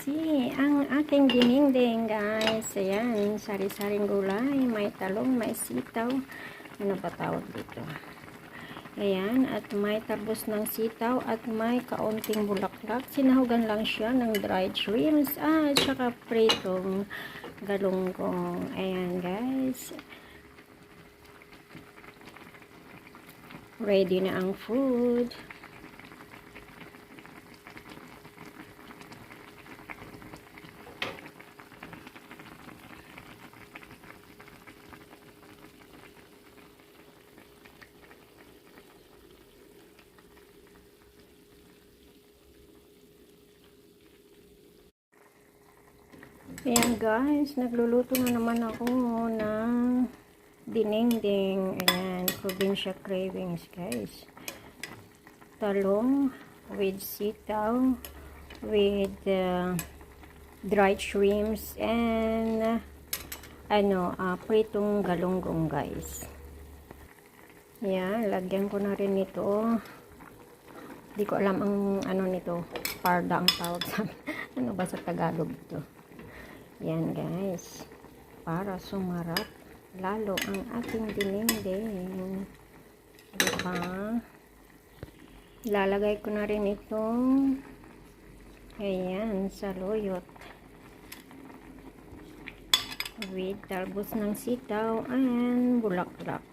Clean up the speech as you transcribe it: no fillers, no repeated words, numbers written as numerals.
spicy ang aking dinengdeng, guys. Ayan, sari-saring gulay, may talong, may sitaw. Ano ba tawag dito? Ayan, at may talbos ng sitaw at may kaunting bulaklak. Sinahugan lang siya ng dried shrimps at saka pritong galunggong. Ayan, guys. Ready na ang food. Ayan guys, nagluluto na naman ako ng dinengdeng. Ayan, probinsya cravings guys. Talong with sitaw, with dried shrimps, and pritong galunggong guys. Ayan, lagyan ko na rin nito. Di ko alam ang nito, parda ang tawag sa ano ba sa Tagalog ito. Yan guys, para sumarap lalo ang ating dinengdeng. Diba? Lalagay ko na rin itong ayan, saluyot with talbos ng sitaw and bulaklak.